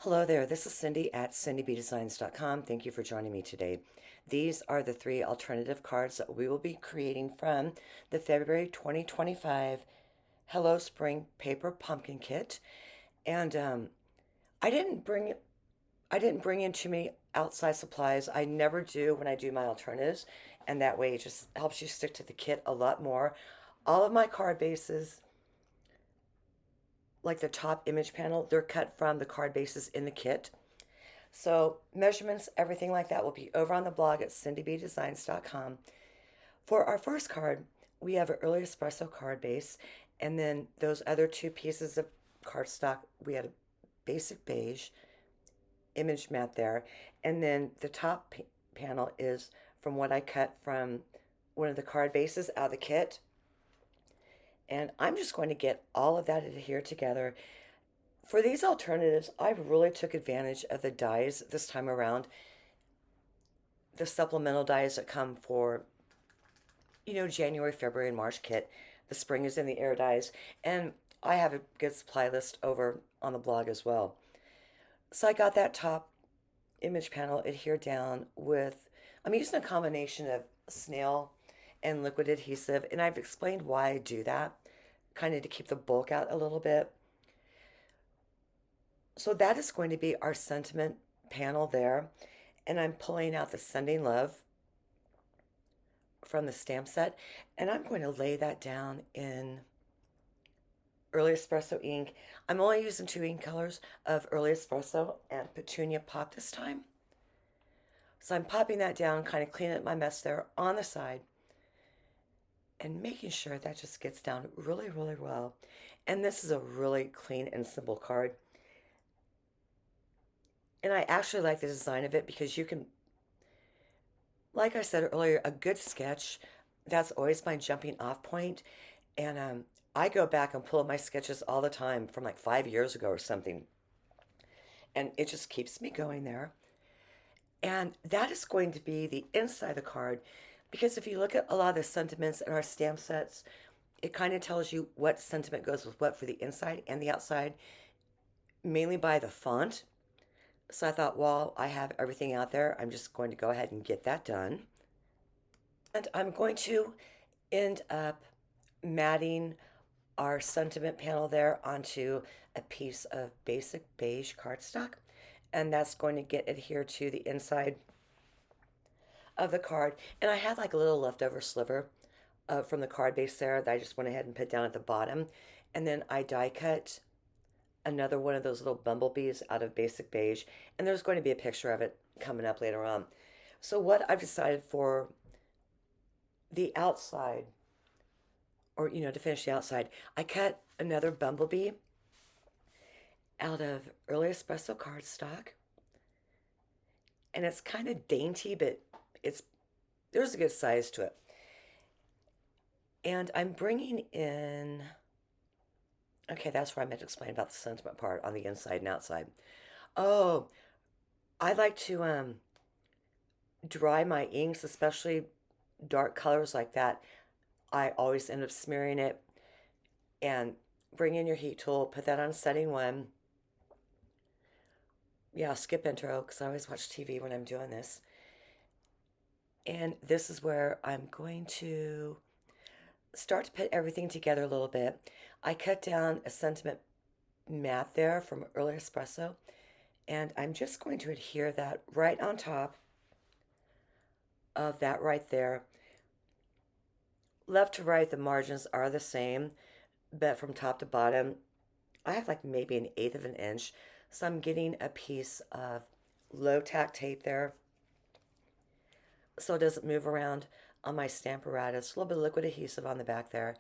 Hello there, this is Cindy at cindybdesigns.com. Thank you for joining me today. These are the three alternative cards that we will be creating from the February 2025 Hello Spring Paper Pumpkin Kit. And I didn't bring I didn't bring in too many outside supplies. I never do when I do my alternatives, and that way it just helps you stick to the kit a lot more. All of my card bases, like the top image panel, they're cut from the card bases in the kit. So measurements, everything like that will be over on the blog at cindybdesigns.com. For our first card, we have an early espresso card base, and then those other two pieces of cardstock, we had a basic beige image mat there, and then the top panel is from what I cut from one of the card bases out of the kit. And I'm just going to get all of that adhered together. For these alternatives, I really took advantage of the dies this time around, the supplemental dies that come for, January, February, and March kit. The spring is in the air dies, and I have a good supply list over on the blog as well. So I got that top image panel adhered down with, I'm using a combination of snail and liquid adhesive, and I've explained why I do that, kind of to keep the bulk out a little bit. So that is going to be our sentiment panel there, and I'm pulling out the Sending Love from the stamp set, and I'm going to lay that down in Early Espresso ink. I'm only using two ink colors of Early Espresso and Petunia Pop this time. So I'm popping that down, kind of cleaning up my mess there on the side, and making sure that just gets down really, really well. And this is a really clean and simple card. And I actually like the design of it because you can, like I said earlier, a good sketch, that's always my jumping off point. And I go back and pull up my sketches all the time from like 5 years ago or something. And it just keeps me going there. And that is going to be the inside of the card, because if you look at a lot of the sentiments in our stamp sets, it kind of tells you what sentiment goes with what for the inside and the outside, mainly by the font. So I thought, well, I have everything out there. I'm just going to go ahead and get that done. And I'm going to end up matting our sentiment panel there onto a piece of basic beige cardstock. And that's going to get adhered to the inside of the card. And I had like a little leftover sliver from the card base there that I just went ahead and put down at the bottom. And then I die cut another one of those little bumblebees out of basic beige, and there's going to be a picture of it coming up later on. So what I've decided for the outside, or to finish the outside, I cut another bumblebee out of Early Espresso cardstock, and it's kind of dainty, but there's a good size to it. And I'm bringing in, okay, that's where I meant to explain about the sentiment part on the inside and outside. Oh, I like to dry my inks, especially dark colors like that. I always end up smearing it, and bring in your heat tool, put that on setting 1. Yeah, skip intro because I always watch TV when I'm doing this. And this is where I'm going to start to put everything together a little bit. I cut down a sentiment mat there from Early Espresso, and I'm just going to adhere that right on top of that right there. Left to right, the margins are the same, but from top to bottom, I have like maybe 1/8 of an inch. So I'm getting a piece of low tack tape there so it doesn't move around on my stamp apparatus. A little bit of liquid adhesive on the back there,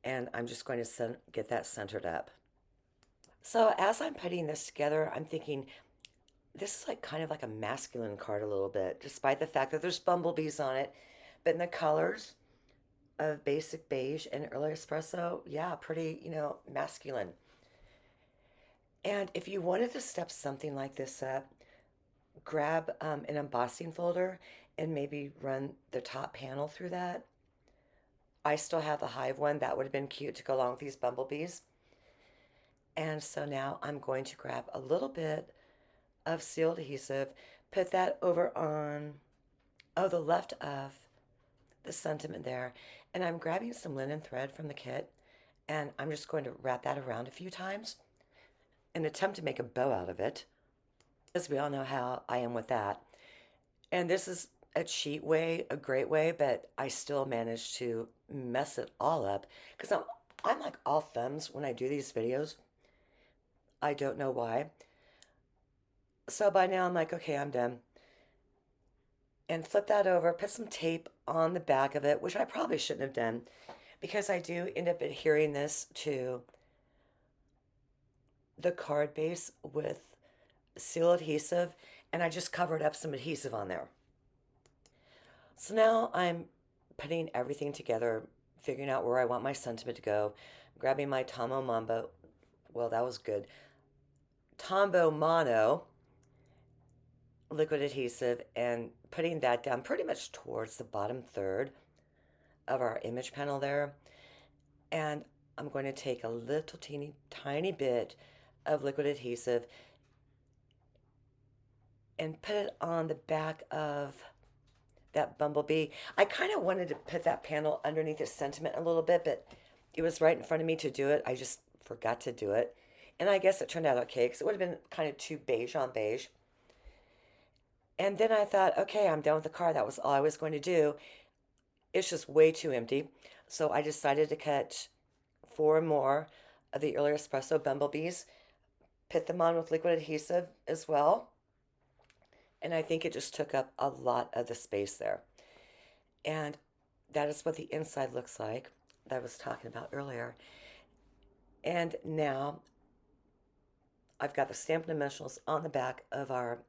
and I'm just going to get that centered up. So as I'm putting this together, I'm thinking this is like kind of like a masculine card a little bit, despite the fact that there's bumblebees on it. But in the colors of basic beige and Early Espresso, yeah, pretty, masculine. And if you wanted to step something like this up, grab an embossing folder and maybe run the top panel through that. I still have the hive one. That would have been cute to go along with these bumblebees. And so now I'm going to grab a little bit of sealed adhesive, put that over on, oh, the left of the sentiment there, and I'm grabbing some linen thread from the kit, and I'm just going to wrap that around a few times and attempt to make a bow out of it, as we all know how I am with that. And this is a cheat way, a great way, but I still manage to mess it all up because I'm like all thumbs when I do these videos. I don't know why. So by now I'm like, okay, I'm done. And flip that over, put some tape on the back of it, which I probably shouldn't have done because I do end up adhering this to the card base with seal adhesive, and I just covered up some adhesive on there. So now I'm putting everything together, figuring out where I want my sentiment to go, grabbing my Tomo Mambo, well, that was good, Tombow Mono liquid adhesive, and putting that down pretty much towards the bottom third of our image panel there. And I'm going to take a little teeny tiny bit of liquid adhesive and put it on the back of that bumblebee. I kind of wanted to put that panel underneath the sentiment a little bit, but it was right in front of me to do it. I just forgot to do it. And I guess it turned out okay because it would have been kind of too beige on beige. And then I thought, okay, I'm done with the card. That was all I was going to do. It's just way too empty. So I decided to cut 4 more of the earlier espresso bumblebees, put them on with liquid adhesive as well. And I think it just took up a lot of the space there. And that is what the inside looks like that I was talking about earlier. And now I've got the Stampin' Dimensionals on the back of our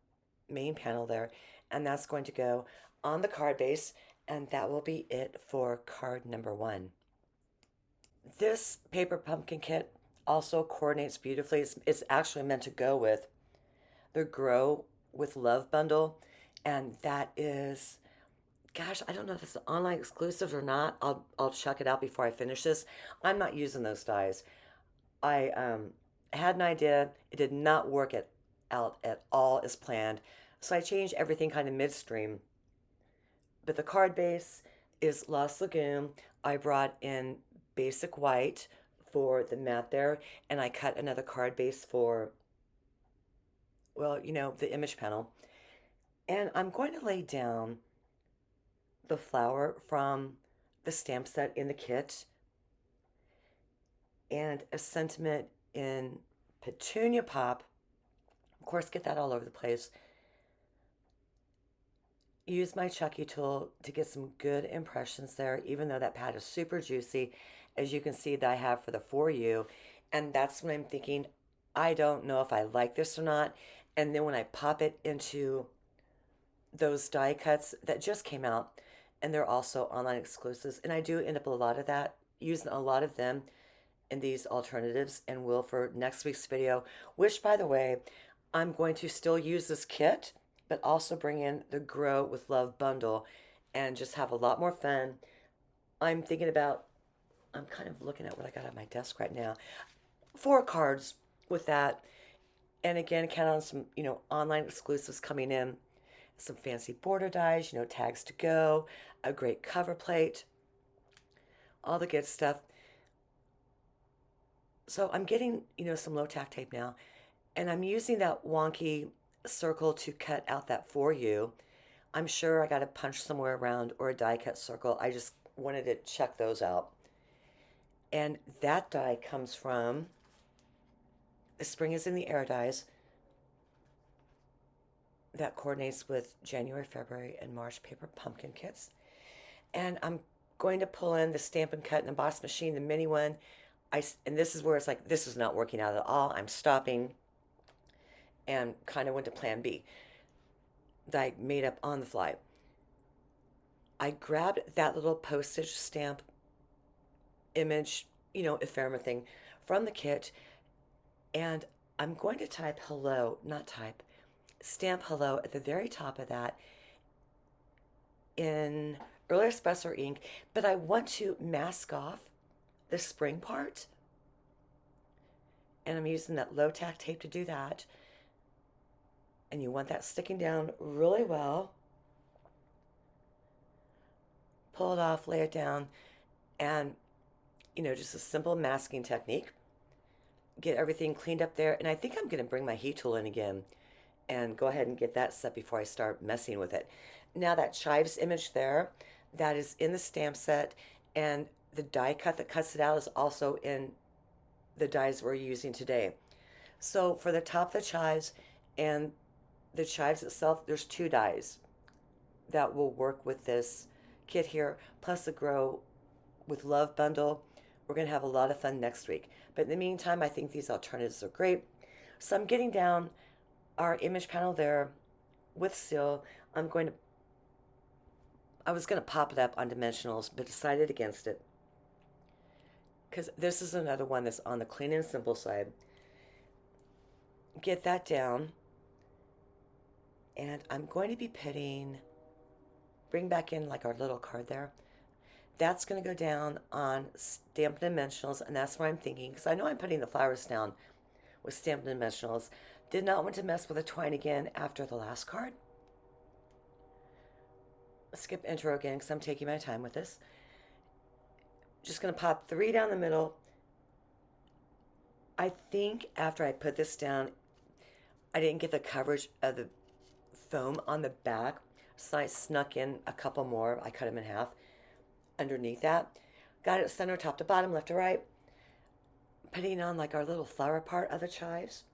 main panel there, and that's going to go on the card base, and that will be it for card number 1. This paper pumpkin kit also coordinates beautifully. It's actually meant to go with the Grow with Love bundle, and that is, gosh, I don't know if it's an online exclusive or not. I'll check it out before I finish this. I'm not using those dies. I had an idea. It did not work out at all as planned, so I changed everything kind of midstream. But the card base is Lost Lagoon. I brought in basic white for the mat there, and I cut another card base for, well, you know, the image panel. And I'm going to lay down the flower from the stamp set in the kit and a sentiment in Petunia Pop. Of course, get that all over the place. Use my Chucky tool to get some good impressions there, even though that pad is super juicy, as you can see that I have for the For You. And that's when I'm thinking, I don't know if I like this or not. And then when I pop it into those die cuts that just came out, and they're also online exclusives, and I do end up a lot of that, using a lot of them in these alternatives, and will for next week's video, which, by the way, I'm going to still use this kit, but also bring in the Grow with Love bundle and just have a lot more fun. I'm thinking about, I'm kind of looking at what I got on my desk right now. 4 cards with that. And again, count on some, you know, online exclusives coming in. Some fancy border dies, you know, tags to go, a great cover plate, all the good stuff. So I'm getting, you know, some low tack tape now, and I'm using that wonky circle to cut out that For You. I'm sure I got a punch somewhere around or a die cut circle. I just wanted to check those out. And that die comes from the Spring is in the Air dies. That coordinates with January, February, and March paper pumpkin kits. And I'm going to pull in the Stampin' Cut and Emboss machine, the mini one. And this is where it's like, this is not working out at all. I'm stopping and kind of went to plan B that I made up on the fly. I grabbed that little postage stamp image, you know, ephemera thing from the kit, and I'm going to type hello, not type, stamp hello at the very top of that in earlier espresso ink, but I want to mask off the spring part, and I'm using that low tack tape to do that. And you want that sticking down really well. Pull it off, lay it down, and just a simple masking technique. Get everything cleaned up there. And I think I'm going to bring my heat tool in again and go ahead and get that set before I start messing with it. Now that chives image there, that is in the stamp set, and the die cut that cuts it out is also in the dies we're using today. So for the top of the chives and the chives itself, there's two dies that will work with this kit here, plus the Grow with Love bundle. We're going to have a lot of fun next week. But in the meantime, I think these alternatives are great. So I'm getting down our image panel there with seal. I was going to pop it up on dimensionals, but decided against it because this is another one that's on the clean and simple side. Get that down, and I'm going to be bring back in like our little card there. That's going to go down on Stampin' Dimensionals, and that's what I'm thinking, because I know I'm putting the flowers down with Stampin' Dimensionals. Did not want to mess with the twine again after the last card. Skip intro again because I'm taking my time with this. Just going to pop 3 down the middle. I think after I put this down, I didn't get the coverage of the foam on the back, so I snuck in a couple more. I cut them in half underneath that. Got it center, top to bottom, left to right. Putting on like our little flower part of the chives.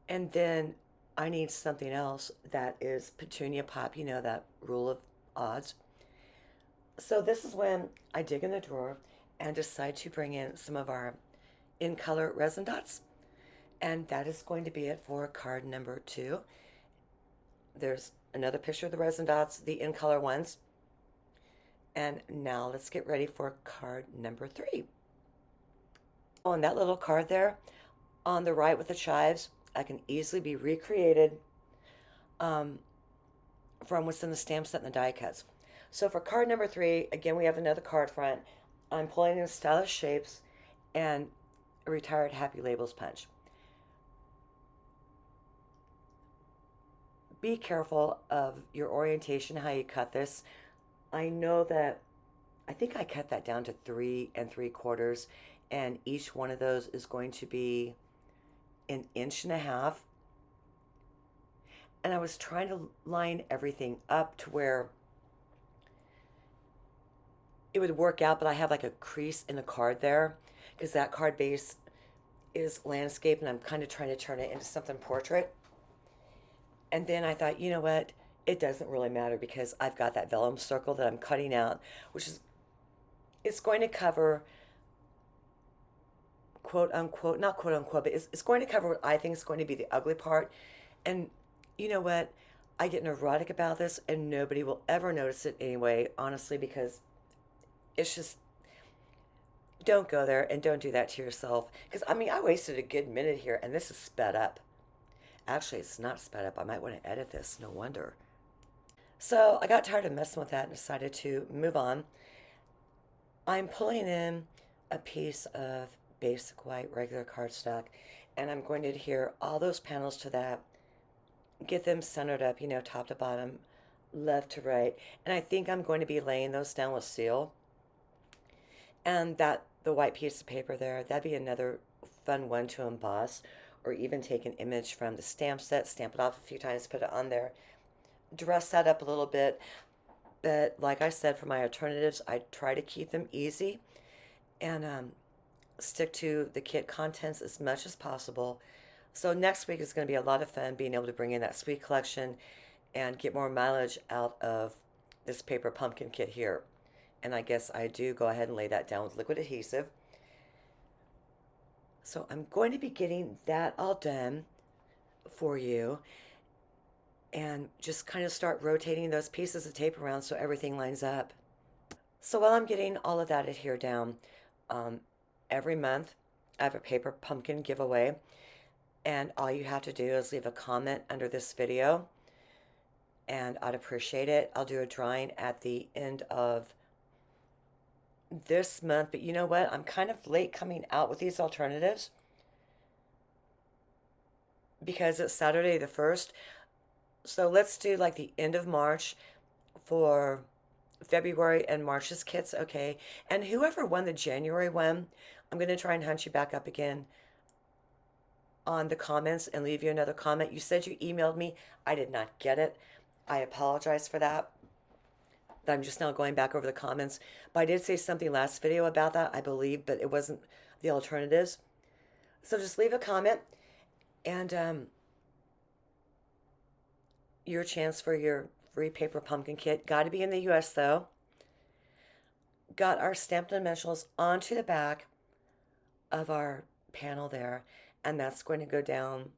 And then I need something else that is petunia pop, that rule of odds. So this is when I dig in the drawer and decide to bring in some of our in color resin dots. And that is going to be it for card number 2. There's another picture of the resin dots, the in color ones. And now let's get ready for card number 3. On that little card there, on the right with the chives, I can easily be recreated from what's in the stamp set and the die cuts. So for card number 3, again, we have another card front. I'm pulling in Stylish Shapes and a Retired Happy Labels punch. Be careful of your orientation, how you cut this. I know that, I think I cut that down to 3 3/4, and each one of those is going to be 1.5 inches. And I was trying to line everything up to where it would work out, but I have like a crease in the card there because that card base is landscape, and I'm kind of trying to turn it into something portrait. And then I thought, you know what? It doesn't really matter because I've got that vellum circle that I'm cutting out, which is, it's going to cover quote unquote, not quote unquote, but it's going to cover what I think is going to be the ugly part. And you know what? I get neurotic about this, and nobody will ever notice it anyway, honestly, because it's just, don't go there and don't do that to yourself. Because, I mean, I wasted a good minute here, and this is sped up. Actually, it's not sped up. I might want to edit this, no wonder. So I got tired of messing with that and decided to move on. I'm pulling in a piece of basic white regular cardstock, and I'm going to adhere all those panels to that, get them centered up, top to bottom, left to right. And I think I'm going to be laying those down with seal. And the white piece of paper there, that'd be another fun one to emboss, or even take an image from the stamp set, stamp it off a few times, put it on there, dress that up a little bit. But like I said, for my alternatives, I try to keep them easy and stick to the kit contents as much as possible. So next week is going to be a lot of fun being able to bring in that sweet collection and get more mileage out of this paper pumpkin kit here. And I guess I do go ahead and lay that down with liquid adhesive. So I'm going to be getting that all done for you and just kind of start rotating those pieces of tape around so everything lines up. So while I'm getting all of that adhered down, every month I have a paper pumpkin giveaway, and all you have to do is leave a comment under this video, and I'd appreciate it. I'll do a drawing at the end of this month, but you know what? I'm kind of late coming out with these alternatives because it's Saturday the 1st. So let's do like the end of March for February and March's kits, okay? And whoever won the January one, I'm going to try and hunt you back up again on the comments and leave you another comment. You said you emailed me. I did not get it. I apologize for that. I'm just now going back over the comments. But I did say something last video about that, I believe, but it wasn't the alternatives. So just leave a comment and your chance for your free paper pumpkin kit. Got to be in the US though. Got our stamped dimensionals onto the back of our panel there, and that's going to go down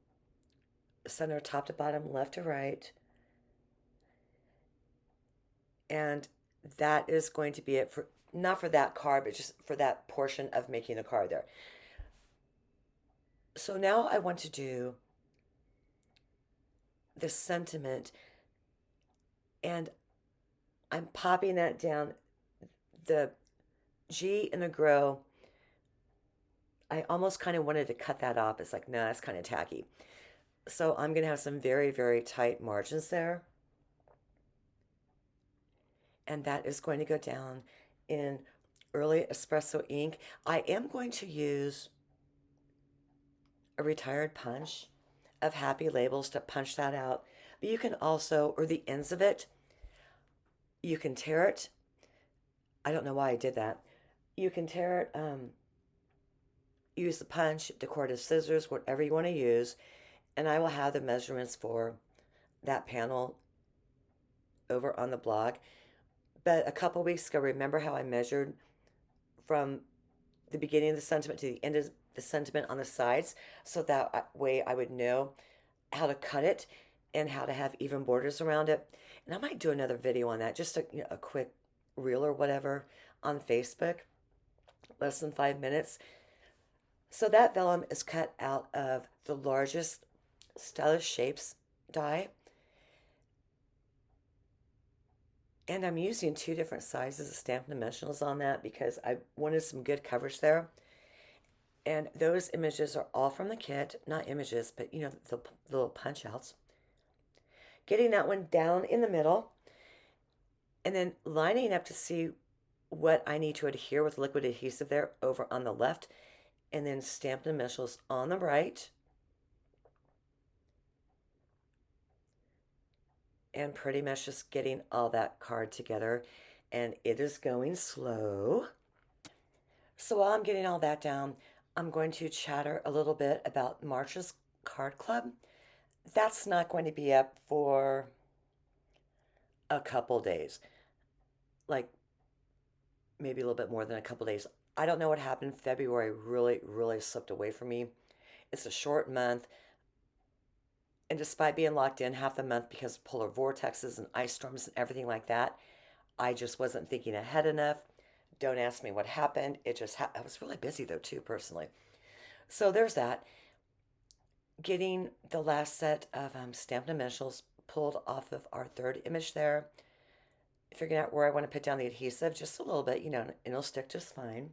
center, top to bottom, left to right. And that is going to be it for, not for that card, but just for that portion of making the card there. So now I want to do the sentiment, and I'm popping that down. The G in the grow, I almost kind of wanted to cut that off. It's like, no, that's kind of tacky. So I'm going to have some very, very tight margins there. And that is going to go down in early espresso ink. I am going to use a retired punch of Happy Labels to punch that out. But you can also, or the ends of it, you can tear it. I don't know why I did that. You can tear it, use the punch, decorative scissors, whatever you want to use. And I will have the measurements for that panel over on the blog. But a couple weeks ago, remember how I measured from the beginning of the sentiment to the end of the sentiment on the sides, so that way I would know how to cut it and how to have even borders around it. And I might do another video on that, just a quick reel or whatever on Facebook, less than 5 minutes. So that vellum is cut out of the largest Stylish Shapes die. And I'm using 2 different sizes of Stampin' Dimensionals on that because I wanted some good coverage there. And those images are all from the kit, not images, but you know, the little punch outs. Getting that one down in the middle and then lining up to see what I need to adhere with liquid adhesive there over on the left, and then Stampin' Dimensionals on the right. And pretty much just getting all that card together, and it is going slow. So while I'm getting all that down, I'm going to chatter a little bit about March's Card Club. That's not going to be up for a couple days, like maybe a little bit more than a couple days. I don't know what happened. February really slipped away from me. It's a short month. And despite being locked in half the month because of polar vortexes and ice storms and everything like that, I just wasn't thinking ahead enough. Don't ask me what happened. It just I was really busy though too, personally. So there's that. Getting the last set of Stampin' Dimensionals pulled off of our third image there. Figuring out where I want to put down the adhesive just a little bit, you know, and it'll stick just fine.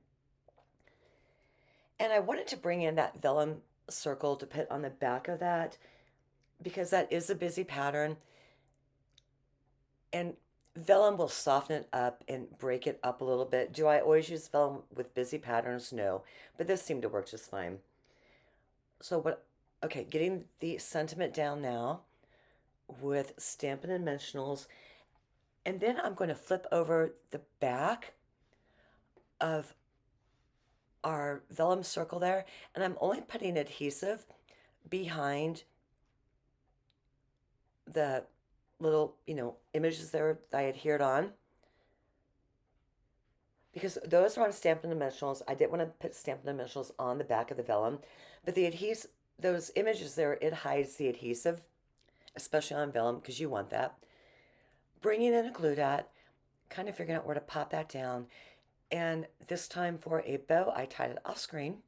And I wanted to bring in that vellum circle to put on the back of that, because that is a busy pattern, and vellum will soften it up and break it up a little bit. Do I always use vellum with busy patterns? No, but this seemed to work just fine. So what, okay, getting the sentiment down now with Stampin' Dimensionals, and then I'm going to flip over the back of our vellum circle there, and I'm only putting adhesive behind the little, you know, images there that I adhered on, because those are on Stampin' Dimensionals. I didn't want to put Stampin' Dimensionals on the back of the vellum, but the adhesive, those images there, it hides the adhesive, especially on vellum, because you want that. Bringing in a glue dot, kind of figuring out where to pop that down, and this time for a bow, I tied it off screen.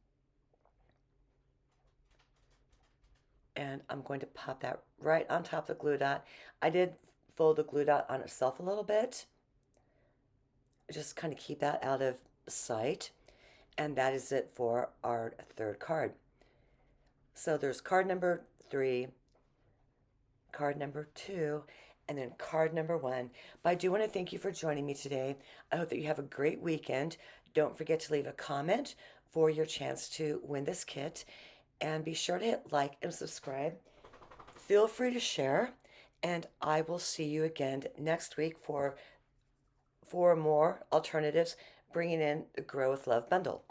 And I'm going to pop that right on top of the glue dot. I did fold the glue dot on itself a little bit. Just kind of keep that out of sight. And that is it for our third card. So there's card number 3, card number 2, and then card number 1. But I do want to thank you for joining me today. I hope that you have a great weekend. Don't forget to leave a comment for your chance to win this kit, and be sure to hit like and subscribe. Feel free to share, and I will see you again next week for more alternatives, bringing in the Grow with Love bundle.